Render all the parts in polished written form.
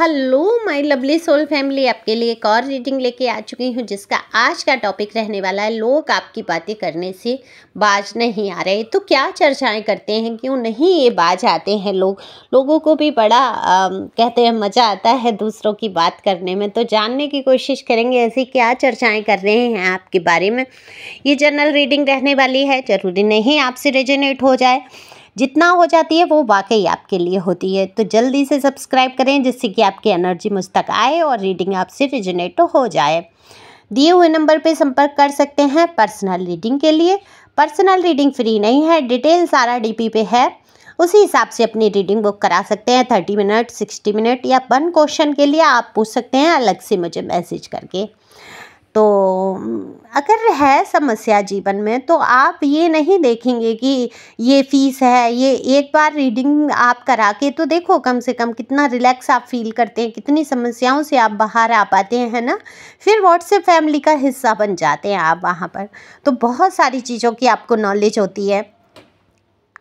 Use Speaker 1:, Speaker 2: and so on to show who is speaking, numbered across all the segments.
Speaker 1: Hello my lovely soul family, आपके लिए एक और रीडिंग लेके आ चुकी हूँ जिसका आज का टॉपिक रहने वाला है लोग आपकी बातें करने से बाज नहीं आ रहे। तो क्या चर्चाएं करते हैं, क्यों नहीं ये बाज आते हैं लोगों को भी बड़ा कहते हैं मज़ा आता है दूसरों की बात करने में। तो जानने की कोशिश करेंगे ऐसी क्या चर्चाएं कर रहे हैं आपके बारे में। ये जनरल रीडिंग रहने वाली है, ज़रूरी नहीं आपसे रेजोनेट हो जाए, जितना हो जाती है वो वाकई आपके लिए होती है। तो जल्दी से सब्सक्राइब करें जिससे कि आपकी एनर्जी मुझ तक आए और रीडिंग आपसे रेजोनेट हो जाए। दिए हुए नंबर पे संपर्क कर सकते हैं पर्सनल रीडिंग के लिए। पर्सनल रीडिंग फ्री नहीं है, डिटेल सारा डीपी पे है, उसी हिसाब से अपनी रीडिंग बुक करा सकते हैं। 30 मिनट, 60 मिनट या 1 क्वेश्चन के लिए आप पूछ सकते हैं अलग से मुझे मैसेज करके। तो अगर है समस्या जीवन में तो आप ये नहीं देखेंगे कि ये फीस है, ये एक बार रीडिंग आप करा के तो देखो कम से कम कितना रिलैक्स आप फील करते हैं, कितनी समस्याओं से आप बाहर आ पाते हैं, है ना। फिर व्हाट्सएप फैमिली का हिस्सा बन जाते हैं आप वहाँ पर। तो बहुत सारी चीज़ों की आपको नॉलेज होती है,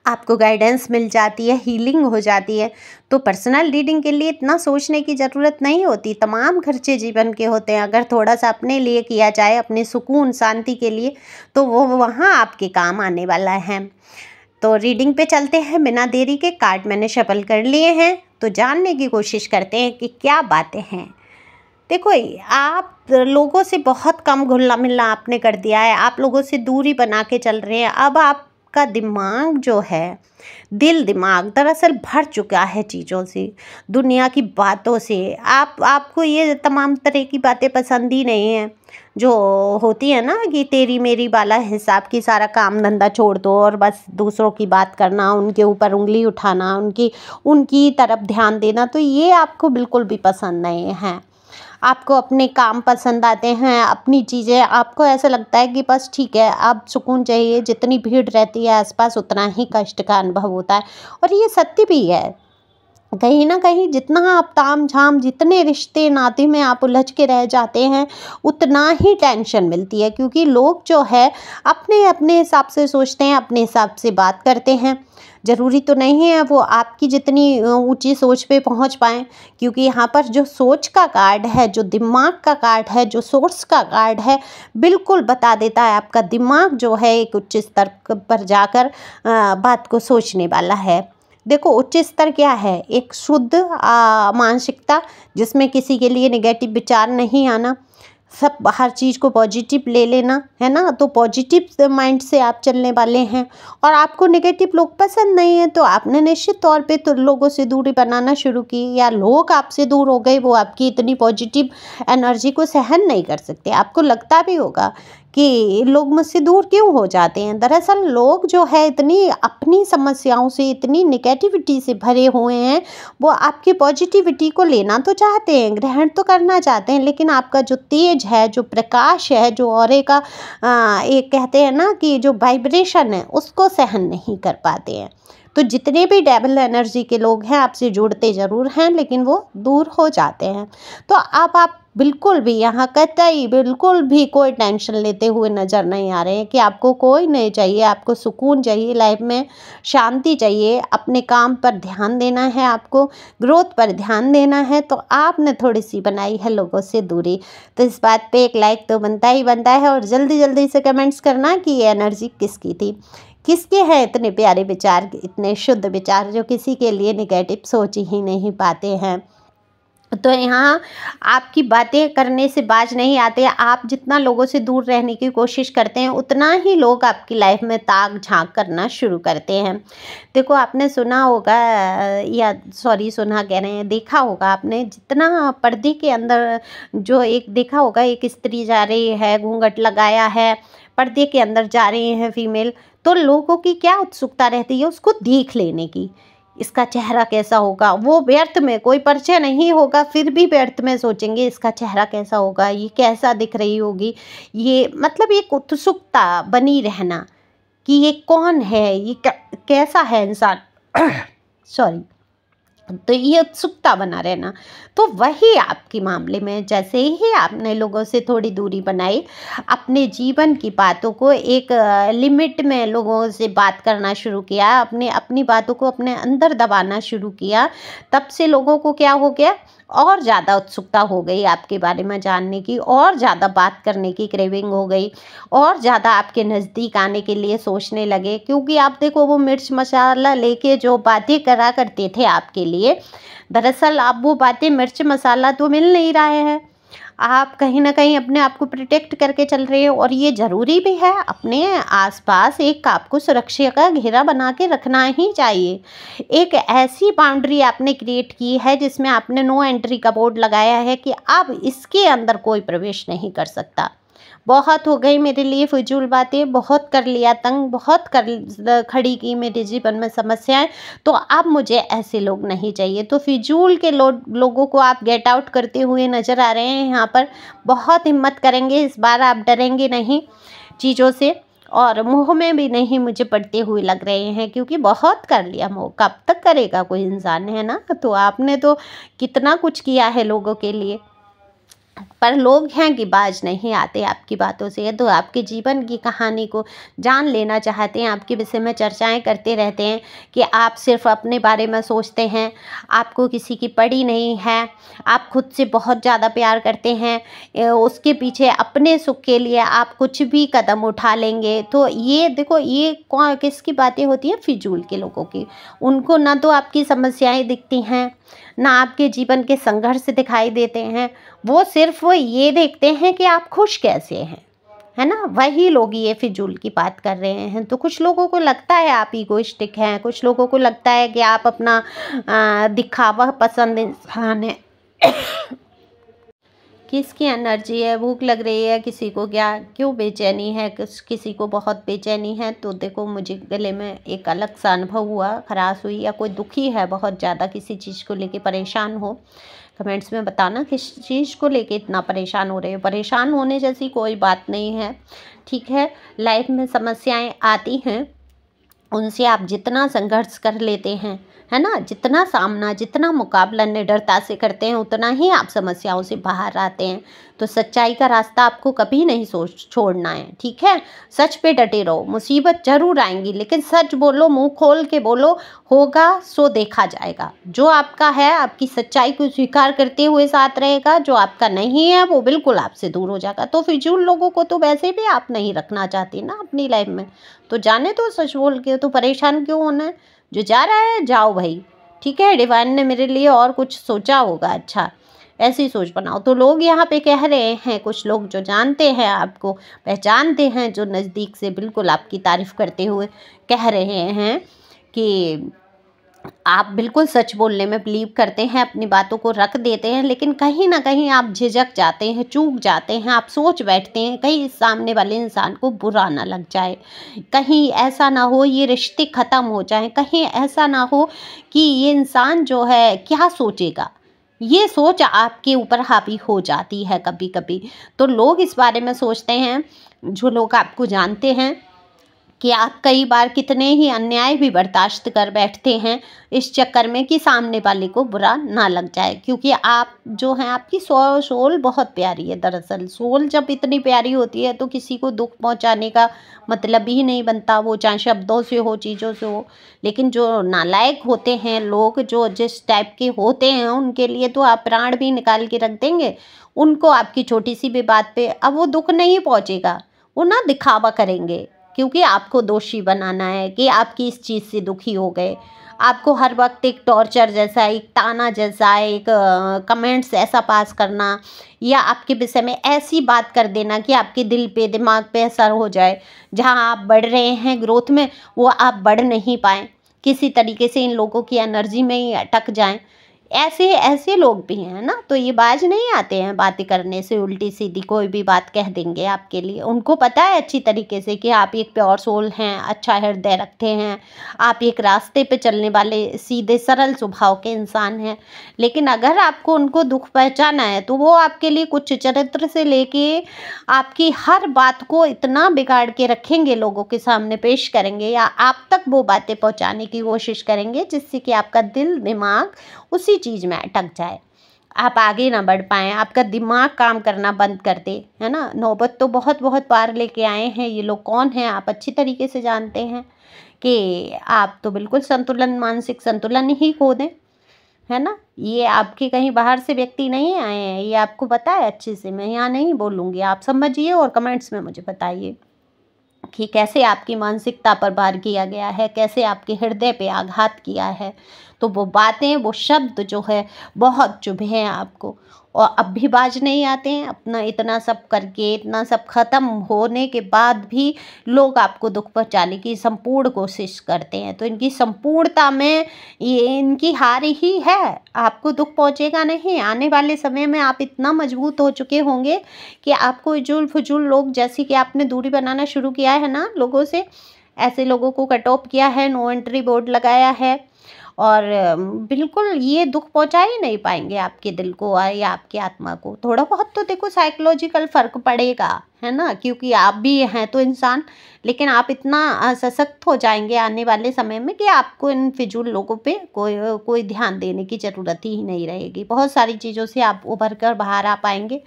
Speaker 1: आपको गाइडेंस मिल जाती है, हीलिंग हो जाती है। तो पर्सनल रीडिंग के लिए इतना सोचने की ज़रूरत नहीं होती, तमाम खर्चे जीवन के होते हैं। अगर थोड़ा सा अपने लिए किया जाए, अपने सुकून शांति के लिए, तो वो वहाँ आपके काम आने वाला है। तो रीडिंग पे चलते हैं बिना देरी के। कार्ड मैंने शफल कर लिए हैं, तो जानने की कोशिश करते हैं कि क्या बातें हैं। देखो, आप लोगों से बहुत कम घुलना मिलना आपने कर दिया है, आप लोगों से दूरी बना के चल रहे हैं। अब आपका दिमाग जो है, दिल दिमाग दरअसल भर चुका है चीज़ों से, दुनिया की बातों से। आपको ये तमाम तरह की बातें पसंद ही नहीं हैं जो होती है ना, कि तेरी मेरी वाला हिसाब की, सारा काम धंधा छोड़ दो और बस दूसरों की बात करना, उनके ऊपर उंगली उठाना, उनकी तरफ ध्यान देना। तो ये आपको बिल्कुल भी पसंद नहीं है। आपको अपने काम पसंद आते हैं, अपनी चीज़ें, आपको ऐसा लगता है कि बस ठीक है, अब सुकून चाहिए। जितनी भीड़ रहती है आसपास उतना ही कष्ट का अनुभव होता है, और ये सत्य भी है। कहीं ना कहीं जितना आप ताम झाम, जितने रिश्ते नाते में आप उलझ के रह जाते हैं, उतना ही टेंशन मिलती है, क्योंकि लोग जो है अपने अपने हिसाब से सोचते हैं, अपने हिसाब से बात करते हैं। ज़रूरी तो नहीं है वो आपकी जितनी ऊंची सोच पे पहुंच पाएँ, क्योंकि यहाँ पर जो सोच का कार्ड है, जो दिमाग का कार्ड है, जो सोर्स का कार्ड है, बिल्कुल बता देता है आपका दिमाग जो है एक उच्च स्तर पर जाकर बात को सोचने वाला है। देखो, उच्च स्तर क्या है? एक शुद्ध मानसिकता, जिसमें किसी के लिए नेगेटिव विचार नहीं आना, सब हर चीज़ को पॉजिटिव ले लेना, है ना। तो पॉजिटिव माइंड से आप चलने वाले हैं, और आपको नेगेटिव लोग पसंद नहीं है, तो आपने निश्चित तौर पे तो लोगों से दूरी बनाना शुरू की, या लोग आपसे दूर हो गए, वो आपकी इतनी पॉजिटिव एनर्जी को सहन नहीं कर सकते। आपको लगता भी होगा कि लोग मुझसे दूर क्यों हो जाते हैं। दरअसल लोग जो है इतनी अपनी समस्याओं से, इतनी नेगेटिविटी से भरे हुए हैं, वो आपकी पॉजिटिविटी को लेना तो चाहते हैं, ग्रहण तो करना चाहते हैं, लेकिन आपका जो तेज है, जो प्रकाश है, जो ऑरे का एक कहते हैं ना कि जो वाइब्रेशन है, उसको सहन नहीं कर पाते हैं। तो जितने भी डेबल एनर्जी के लोग हैं आपसे जुड़ते ज़रूर हैं, लेकिन वो दूर हो जाते हैं। तो अब आप बिल्कुल भी यहाँ कतई बिल्कुल भी कोई टेंशन लेते हुए नज़र नहीं आ रहे हैं, कि आपको कोई नहीं चाहिए, आपको सुकून चाहिए, लाइफ में शांति चाहिए, अपने काम पर ध्यान देना है, आपको ग्रोथ पर ध्यान देना है। तो आपने थोड़ी सी बनाई है लोगों से दूरी, तो इस बात पे एक लाइक तो बनता ही बनता है, और जल्दी जल्दी से कमेंट्स करना कि ये एनर्जी किसकी थी, किसके हैं इतने प्यारे विचार, इतने शुद्ध विचार, जो किसी के लिए नेगेटिव सोच ही नहीं पाते हैं। तो यहाँ आपकी बातें करने से बाज नहीं आते। आप जितना लोगों से दूर रहने की कोशिश करते हैं, उतना ही लोग आपकी लाइफ में ताक झांक करना शुरू करते हैं। देखो, आपने सुना होगा, या सॉरी सुना कह रहे हैं, देखा होगा आपने, जितना पर्दे के अंदर जो एक देखा होगा, एक स्त्री जा रही है, घूंघट लगाया है, पर्दे के अंदर जा रही हैं फीमेल, तो लोगों की क्या उत्सुकता रहती है उसको देख लेने की, इसका चेहरा कैसा होगा। वो व्यर्थ में, कोई परिचय नहीं होगा, फिर भी व्यर्थ में सोचेंगे इसका चेहरा कैसा होगा, ये कैसा दिख रही होगी। ये मतलब एक उत्सुकता बनी रहना कि ये कौन है, ये कैसा है इंसान सॉरी। तो ये उत्सुकता बना रहना, तो वही आपके मामले में, जैसे ही आपने लोगों से थोड़ी दूरी बनाई, अपने जीवन की बातों को एक लिमिट में लोगों से बात करना शुरू किया, अपनी बातों को अपने अंदर दबाना शुरू किया, तब से लोगों को क्या हो गया, और ज़्यादा उत्सुकता हो गई आपके बारे में जानने की, और ज़्यादा बात करने की क्रेविंग हो गई, और ज़्यादा आपके नज़दीक आने के लिए सोचने लगे। क्योंकि आप देखो, वो मिर्च मसाला लेके जो बातें करा करते थे आपके लिए, दरअसल अब वो बातें मिर्च मसाला तो मिल नहीं रहे हैं। आप कहीं न कहीं अपने आप को प्रोटेक्ट करके चल रहे हो, और ये ज़रूरी भी है। अपने आस-पास एक आपको सुरक्षा का घेरा बना के रखना ही चाहिए। एक ऐसी बाउंड्री आपने क्रिएट की है जिसमें आपने नो एंट्री का बोर्ड लगाया है कि अब इसके अंदर कोई प्रवेश नहीं कर सकता। बहुत हो गई मेरे लिए फ़िज़ूल बातें, बहुत कर लिया तंग, बहुत कर खड़ी की मेरे जीवन में समस्याएँ, तो अब मुझे ऐसे लोग नहीं चाहिए। तो फ़िज़ूल के लोगों को आप गेट आउट करते हुए नज़र आ रहे हैं यहाँ पर। बहुत हिम्मत करेंगे, इस बार आप डरेंगे नहीं चीज़ों से, और मुँह में भी नहीं मुझे पड़ते हुए लग रहे हैं, क्योंकि बहुत कर लिया मोह, कब तक करेगा कोई इंसान, है ना? तो आपने तो कितना कुछ किया है लोगों के लिए, पर लोग हैं कि बाज नहीं आते आपकी बातों से। तो आपके जीवन की कहानी को जान लेना चाहते हैं, आपके विषय में चर्चाएं करते रहते हैं कि आप सिर्फ अपने बारे में सोचते हैं, आपको किसी की पड़ी नहीं है, आप खुद से बहुत ज़्यादा प्यार करते हैं, उसके पीछे अपने सुख के लिए आप कुछ भी कदम उठा लेंगे। तो ये देखो, ये कौन किसकी बातें होती हैं? फिजूल के लोगों की। उनको ना तो आपकी समस्याएं दिखती हैं, ना आपके जीवन के संघर्ष दिखाई देते हैं। वो सिर्फ वो ये देखते हैं कि आप खुश कैसे हैं, है ना? वही लोग ये फिजूल की बात कर रहे हैं। तो कुछ लोगों को लगता है आप इगोइस्टिक हैं, कुछ लोगों को लगता है कि आप अपना दिखावा पसंद इंसान हैं। किसकी एनर्जी है, भूख लग रही है किसी को, क्या क्यों बेचैनी है, किसी को बहुत बेचैनी है। तो देखो, मुझे गले में एक अलग सा अनुभव हुआ, खराश हुई, या कोई दुखी है बहुत ज़्यादा, किसी चीज़ को लेके परेशान हो, कमेंट्स में बताना किस चीज़ को लेके इतना परेशान हो रहे हो। परेशान होने जैसी कोई बात नहीं है, ठीक है? लाइफ में समस्याएं आती हैं, उनसे आप जितना संघर्ष कर लेते हैं, है ना, जितना सामना, जितना मुकाबला निडरता से करते हैं, उतना ही आप समस्याओं से बाहर आते हैं। तो सच्चाई का रास्ता आपको कभी नहीं सोच छोड़ना है, ठीक है? सच पे डटे रहो, मुसीबत जरूर आएंगी, लेकिन सच बोलो, मुंह खोल के बोलो, होगा सो देखा जाएगा। जो आपका है, आपकी सच्चाई को स्वीकार करते हुए साथ रहेगा, जो आपका नहीं है वो बिल्कुल आपसे दूर हो जाएगा। तो फिजूल लोगों को तो वैसे भी आप नहीं रखना चाहती ना अपनी लाइफ में, तो जाने तो, सच बोल के तो परेशान क्यों होना है? जो जा रहा है जाओ भाई, ठीक है? डिवाइन ने मेरे लिए और कुछ सोचा होगा अच्छा, ऐसी सोच बनाओ। तो लोग यहाँ पे कह रहे हैं, कुछ लोग जो जानते हैं, आपको पहचानते हैं, जो नज़दीक से बिल्कुल आपकी तारीफ करते हुए कह रहे हैं कि आप बिल्कुल सच बोलने में बिलीव करते हैं, अपनी बातों को रख देते हैं, लेकिन कहीं ना कहीं आप झिझक जाते हैं, चूक जाते हैं, आप सोच बैठते हैं कहीं इस सामने वाले इंसान को बुरा ना लग जाए, कहीं ऐसा ना हो ये रिश्ते ख़त्म हो जाएं, कहीं ऐसा ना हो कि ये इंसान जो है क्या सोचेगा, ये सोच आपके ऊपर हावी हो जाती है कभी कभी। तो लोग इस बारे में सोचते हैं, जो लोग आपको जानते हैं, कि आप कई बार कितने ही अन्याय भी बर्दाश्त कर बैठते हैं इस चक्कर में कि सामने वाले को बुरा ना लग जाए। क्योंकि आप जो हैं, आपकी सोल बहुत प्यारी है। दरअसल सोल जब इतनी प्यारी होती है तो किसी को दुख पहुंचाने का मतलब ही नहीं बनता, वो चाहे शब्दों से हो, चीज़ों से हो। लेकिन जो नालायक होते हैं लोग, जो जिस टाइप के होते हैं, उनके लिए तो आप प्राण भी निकाल के रख देंगे। उनको आपकी छोटी सी भी बात पे अब वो दुख नहीं पहुंचेगा, वो ना दिखावा करेंगे, क्योंकि आपको दोषी बनाना है कि आपकी इस चीज़ से दुखी हो गए। आपको हर वक्त एक टॉर्चर जैसा, एक ताना जैसा, एक कमेंट्स ऐसा पास करना, या आपके विषय में ऐसी बात कर देना कि आपके दिल पे, दिमाग पे असर हो जाए। जहां आप बढ़ रहे हैं ग्रोथ में, वो आप बढ़ नहीं पाएँ, किसी तरीके से इन लोगों की एनर्जी में ही अटक जाएं। ऐसे ऐसे लोग भी हैं ना, तो ये बाज नहीं आते हैं बातें करने से, उल्टी सीधी कोई भी बात कह देंगे आपके लिए। उनको पता है अच्छी तरीके से कि आप एक प्योर सोल हैं, अच्छा हृदय रखते हैं, आप एक रास्ते पे चलने वाले सीधे सरल स्वभाव के इंसान हैं। लेकिन अगर आपको उनको दुख पहुंचाना है, तो वो आपके लिए कुछ चरित्र से लेके आपकी हर बात को इतना बिगाड़ के रखेंगे, लोगों के सामने पेश करेंगे, या आप तक वो बातें पहुंचाने की कोशिश करेंगे जिससे कि आपका दिल, दिमाग उसी चीज़ में अटक जाए, आप आगे ना बढ़ पाएँ, आपका दिमाग काम करना बंद कर दे, है ना? नौबत तो बहुत बहुत पार लेके आए हैं ये लोग। कौन हैं आप अच्छी तरीके से जानते हैं कि आप तो बिल्कुल संतुलन, मानसिक संतुलन ही खो दें, है ना। ये आपके कहीं बाहर से व्यक्ति नहीं आए हैं, ये आपको पता है अच्छे से, मैं यहाँ नहीं बोलूँगी, आप समझिए और कमेंट्स में मुझे बताइए कि कैसे आपकी मानसिकता पर वार किया गया है, कैसे आपके हृदय पे आघात किया है। तो वो बातें, वो शब्द जो है बहुत चुभे हैं आपको, और अब भी बाज नहीं आते हैं। अपना इतना सब करके, इतना सब ख़त्म होने के बाद भी लोग आपको दुख पहुंचाने की संपूर्ण कोशिश करते हैं। तो इनकी संपूर्णता में ये इनकी हार ही है, आपको दुख पहुंचेगा नहीं। आने वाले समय में आप इतना मजबूत हो चुके होंगे कि आपको इजुल फुजुल लोग, जैसे कि आपने दूरी बनाना शुरू किया है ना लोगों से, ऐसे लोगों को कट ऑफ किया है, नो एंट्री बोर्ड लगाया है, और बिल्कुल ये दुख पहुंचा ही नहीं पाएंगे आपके दिल को या आपकी आत्मा को। थोड़ा बहुत तो देखो साइकोलॉजिकल फ़र्क पड़ेगा, है ना, क्योंकि आप भी हैं तो इंसान, लेकिन आप इतना सशक्त हो जाएंगे आने वाले समय में कि आपको इन फिजूल लोगों पे कोई ध्यान देने की ज़रूरत ही नहीं रहेगी। बहुत सारी चीज़ों से आप उभर कर बाहर आ पाएंगे,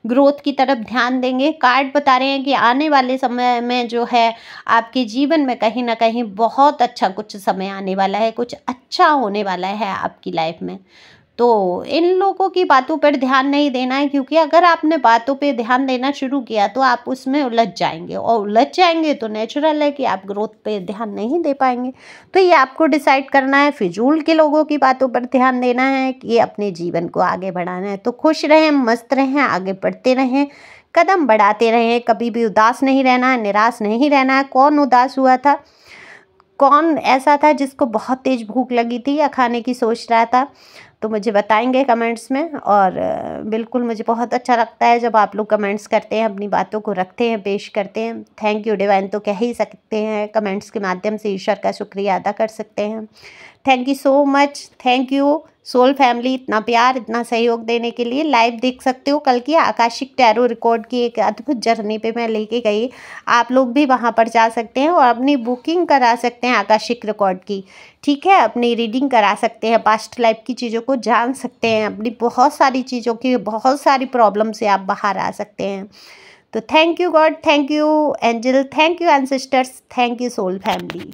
Speaker 1: ग्रोथ की तरफ ध्यान देंगे। कार्ड बता रहे हैं कि आने वाले समय में जो है आपके जीवन में कहीं ना कहीं बहुत अच्छा कुछ समय आने वाला है, कुछ अच्छा होने वाला है आपकी लाइफ में। तो इन लोगों की बातों पर ध्यान नहीं देना है, क्योंकि अगर आपने बातों पे ध्यान देना शुरू किया तो आप उसमें उलझ जाएंगे, और उलझ जाएंगे तो नेचुरल है कि आप ग्रोथ पे ध्यान नहीं दे पाएंगे। तो ये आपको डिसाइड करना है, फिजूल के लोगों की बातों पर ध्यान देना है कि अपने जीवन को आगे बढ़ाना है। तो खुश रहें, मस्त रहें, आगे बढ़ते रहें, कदम बढ़ाते रहें, कभी भी उदास नहीं रहना है, निराश नहीं रहना है। कौन उदास हुआ था, कौन ऐसा था जिसको बहुत तेज़ भूख लगी थी या खाने की सोच रहा था, तो मुझे बताएंगे कमेंट्स में। और बिल्कुल मुझे बहुत अच्छा लगता है जब आप लोग कमेंट्स करते हैं, अपनी बातों को रखते हैं, पेश करते हैं। थैंक यू डिवाइन तो कह ही सकते हैं, कमेंट्स के माध्यम से ईश्वर का शुक्रिया अदा कर सकते हैं। Thank you so much, thank you soul family, इतना प्यार, इतना सहयोग देने के लिए। लाइव देख सकते हो कल की आकाशिक टैरो रिकॉर्ड की एक अद्भुत जर्नी पे मैं लेके गई, आप लोग भी वहाँ पर जा सकते हैं और अपनी बुकिंग करा सकते हैं आकाशिक रिकॉर्ड की, ठीक है। अपनी रीडिंग करा सकते हैं, पास्ट लाइफ की चीज़ों को जान सकते हैं, अपनी बहुत सारी चीज़ों की, बहुत सारी प्रॉब्लम से आप बाहर आ सकते हैं। तो thank you God, thank you angel, thank you ancestors, thank you soul family.